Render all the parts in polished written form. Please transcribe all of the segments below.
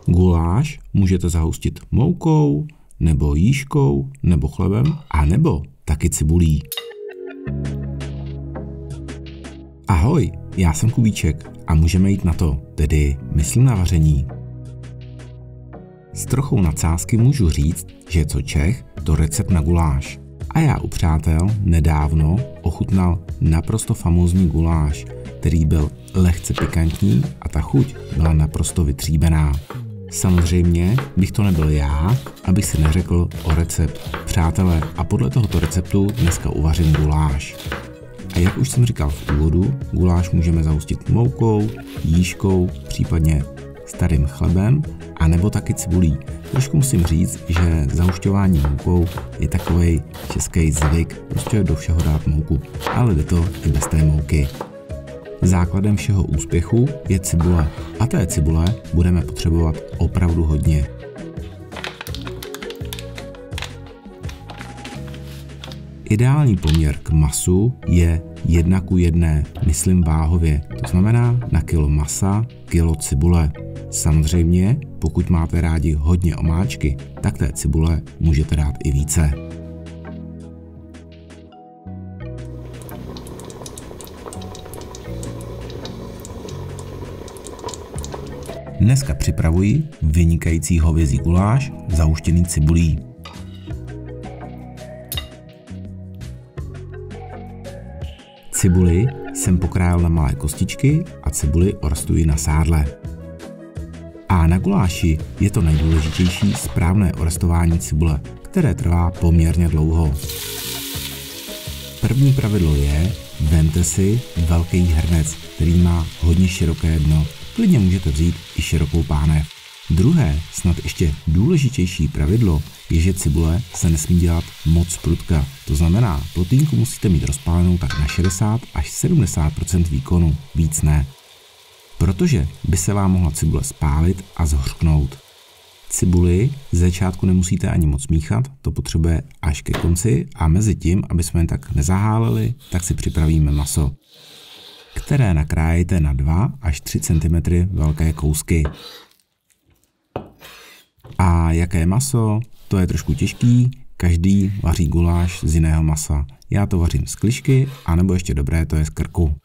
Guláš můžete zahustit moukou, nebo jížkou, nebo chlebem, a nebo taky cibulí. Ahoj, já jsem Kubíček a můžeme jít na to, tedy myslím na vaření. S trochou nadsázky můžu říct, že co Čech, to recept na guláš. A já u přátel nedávno ochutnal naprosto famózní guláš, který byl lehce pikantní a ta chuť byla naprosto vytříbená. Samozřejmě bych to nebyl já, abych si neřekl o recept. Přátelé, a podle tohoto receptu dneska uvařím guláš. A jak už jsem říkal v úvodu, guláš můžeme zahustit moukou, jížkou, případně starým chlebem, a nebo taky cibulí. Trošku musím říct, že zahušťování moukou je takovej český zvyk, prostě do všeho dát mouku, ale jde to i bez té mouky. Základem všeho úspěchu je cibule a té cibule budeme potřebovat opravdu hodně. Ideální poměr k masu je 1:1, myslím váhově, to znamená na kilo masa, kilo cibule. Samozřejmě, pokud máte rádi hodně omáčky, tak té cibule můžete dát i více. Dneska připravuji vynikající hovězí guláš zahuštěný cibulí. Cibuli jsem pokrájel na malé kostičky a cibuli orstuji na sádle. A na guláši je to nejdůležitější správné orestování cibule, které trvá poměrně dlouho. První pravidlo je, vemte si velký hrnec, který má hodně široké dno. Klidně můžete vzít i širokou pánev. Druhé, snad ještě důležitější pravidlo je, že cibule se nesmí dělat moc prudka. To znamená, plotínku musíte mít rozpálenou tak na 60 až 70% výkonu, víc ne. Protože by se vám mohla cibule spálit a zhořknout. Cibuli z začátku nemusíte ani moc míchat, to potřebuje až ke konci, a mezi tím, aby jsme jen tak nezaháleli, tak si připravíme maso, které nakrájíte na 2 až 3 cm velké kousky. A jaké maso? To je trošku těžký, každý vaří guláš z jiného masa. Já to vařím z klišky, anebo ještě dobré to je z krku.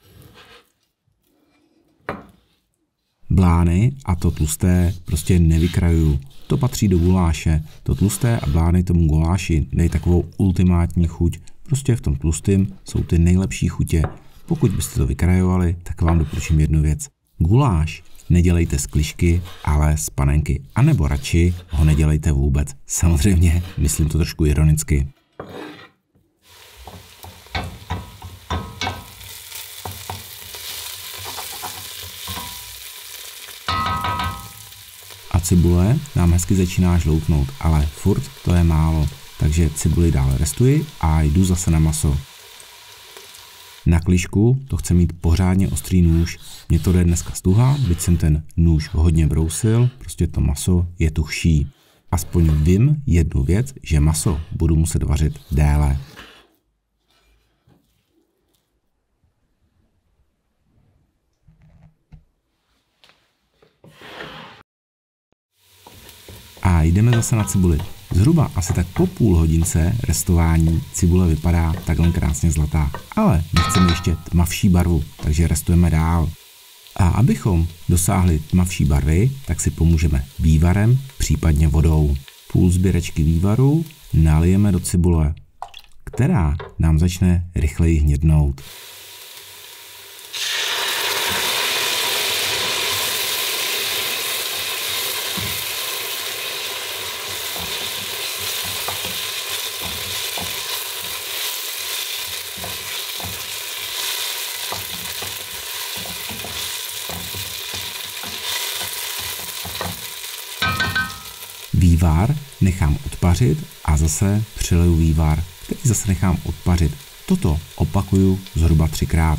Blány a to tlusté prostě nevykrajuju. To patří do guláše. To tlusté a blány tomu guláši dají takovou ultimátní chuť. Prostě v tom tlustém jsou ty nejlepší chutě. Pokud byste to vykrajovali, tak vám doporučím jednu věc. Guláš nedělejte z klišky, ale z panenky. A nebo radši ho nedělejte vůbec. Samozřejmě, myslím to trošku ironicky. A cibule nám hezky začíná žloutnout, ale furt to je málo. Takže cibuli dále restuji a jdu zase na maso. Na klišku to chce mít pořádně ostrý nůž. Mně to jde dneska stuha, byť jsem ten nůž hodně brousil, prostě to maso je tuchší. Aspoň vím jednu věc, že maso budu muset vařit déle. A jdeme zase na cibuli. Zhruba asi tak po půl hodince restování cibule vypadá takhle krásně zlatá. Ale my chceme ještě tmavší barvu, takže restujeme dál. A abychom dosáhli tmavší barvy, tak si pomůžeme vývarem, případně vodou. Půl sběrečky vývaru nalijeme do cibule, která nám začne rychleji hnědnout. Vývar nechám odpařit a zase přileju vývar, který zase nechám odpařit. Toto opakuju zhruba 3krát.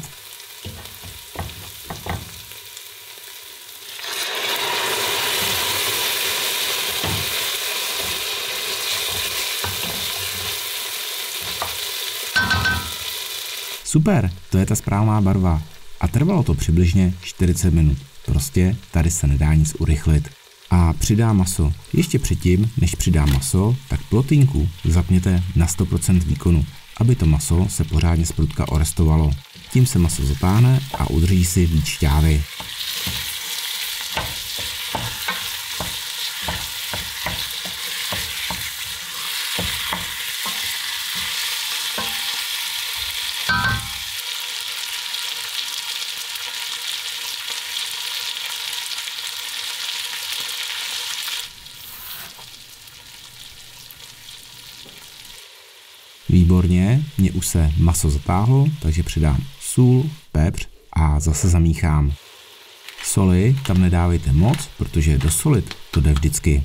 Super, to je ta správná barva. A trvalo to přibližně 40 minut. Prostě tady se nedá nic urychlit. a přidám maso. Ještě předtím, než přidám maso, tak plotýnku zapněte na 100% výkonu, aby to maso se pořádně zprudka orestovalo. Tím se maso zatáhne a udrží si víc šťávy. Výborně, mně už se maso zatáhlo, takže přidám sůl, pepř a zase zamíchám. Soli tam nedávejte moc, protože dosolit to jde vždycky.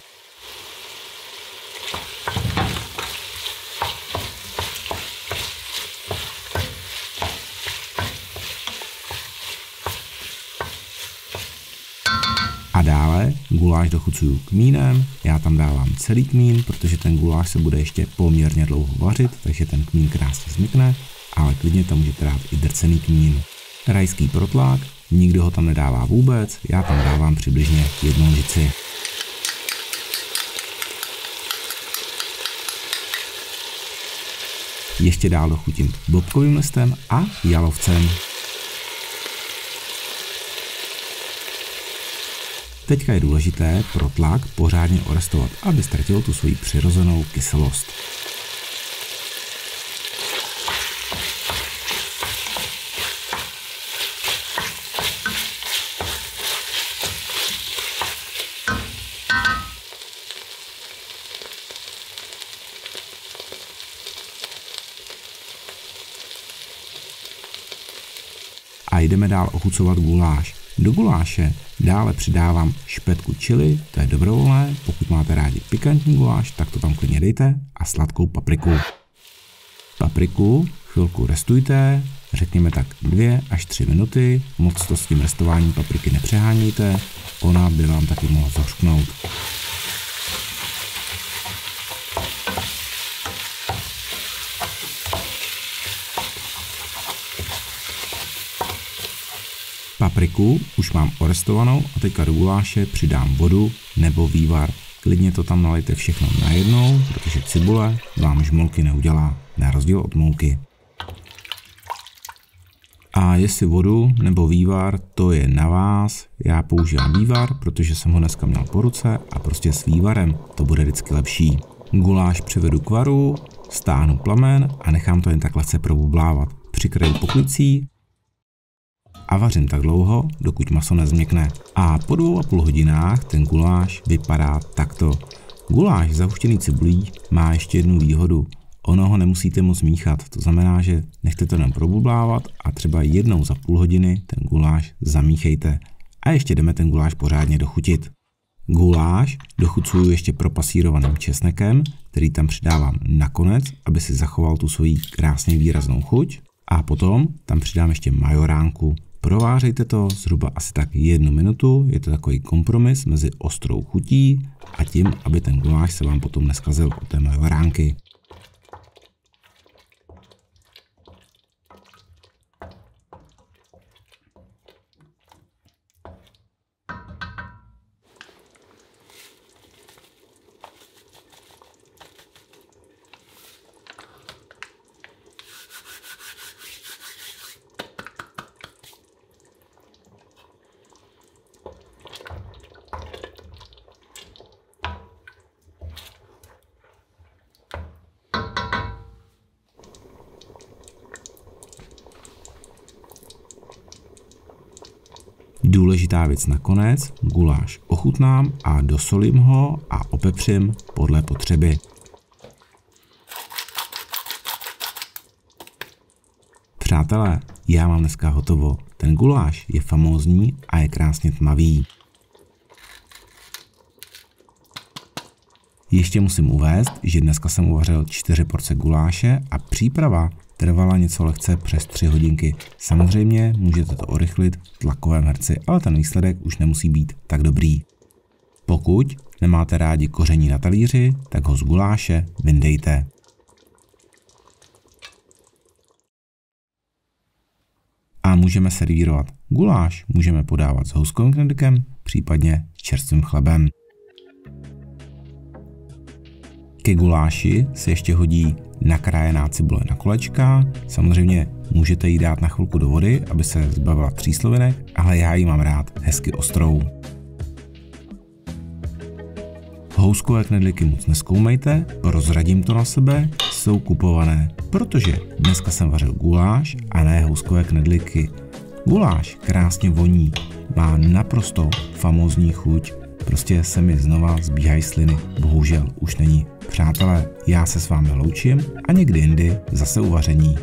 A dále guláš dochucuju kmínem, já tam dávám celý kmín, protože ten guláš se bude ještě poměrně dlouho vařit, takže ten kmín krásně zmykne, ale klidně tam můžete dát i drcený kmín. Rajský protlák, nikdo ho tam nedává vůbec, já tam dávám přibližně 1 lžici. Ještě dál dochutím bobkovým listem a jalovcem. Teďka je důležité protlák pořádně orestovat, aby ztratil tu svoji přirozenou kyselost. A jdeme dál ochucovat guláš. Do guláše dále přidávám špetku chili, to je dobrovolné, pokud máte rádi pikantní guláš, tak to tam klidně dejte, a sladkou papriku. Papriku chvilku restujte, řekněme tak 2 až 3 minuty, moc to s tím restováním papriky nepřehánějte, ona by vám taky mohla zařknout. Papriku už mám orestovanou a teďka do guláše přidám vodu nebo vývar. Klidně to tam nalijte všechno najednou, protože cibule vám žmolky neudělá, na rozdíl od mouky. A jestli vodu nebo vývar, to je na vás. Já používám vývar, protože jsem ho dneska měl po ruce a prostě s vývarem to bude vždycky lepší. Guláš přivedu k varu, stáhnu plamen a nechám to jen tak lehce probublávat. Přikryju poklicí a vařím tak dlouho, dokud maso nezměkne. A po 2,5 hodinách ten guláš vypadá takto. Guláš zahuštěný cibulí má ještě jednu výhodu. Ono ho nemusíte moc míchat, to znamená, že nechte to jenom probublávat a třeba jednou za půl hodiny ten guláš zamíchejte. A ještě jdeme ten guláš pořádně dochutit. Guláš dochucuju ještě propasírovaným česnekem, který tam přidávám nakonec, aby si zachoval tu svoji krásně výraznou chuť. A potom tam přidám ještě majoránku. Provářejte to zhruba asi tak 1 minutu, je to takový kompromis mezi ostrou chutí a tím, aby ten guláš se vám potom neskazil od té majoránky. Důležitá věc nakonec, guláš ochutnám a dosolím ho a opepřím podle potřeby. Přátelé, já mám dneska hotovo. Ten guláš je famózní a je krásně tmavý. Ještě musím uvést, že dneska jsem uvařil 4 porce guláše a příprava trvala něco lehce přes 3 hodinky. Samozřejmě můžete to urychlit v tlakovém hrnci, ale ten výsledek už nemusí být tak dobrý. Pokud nemáte rádi koření na talíři, tak ho z guláše vyndejte. A můžeme servírovat. Guláš můžeme podávat s houskovým knedlíkem, případně čerstvým chlebem. Ke guláši se ještě hodí nakrájená cibule na kolečka. Samozřejmě můžete ji dát na chvilku do vody, aby se zbavila tříslovinek, ale já ji mám rád hezky ostrou. Houskové knedlíky moc nezkoumejte, prozradím to na sebe, jsou kupované, protože dneska jsem vařil guláš a ne houskové knedlíky. Guláš krásně voní, má naprosto famózní chuť, prostě se mi znova zbíhají sliny, bohužel už není. Přátelé, já se s vámi loučím a někdy jindy zase u vaření.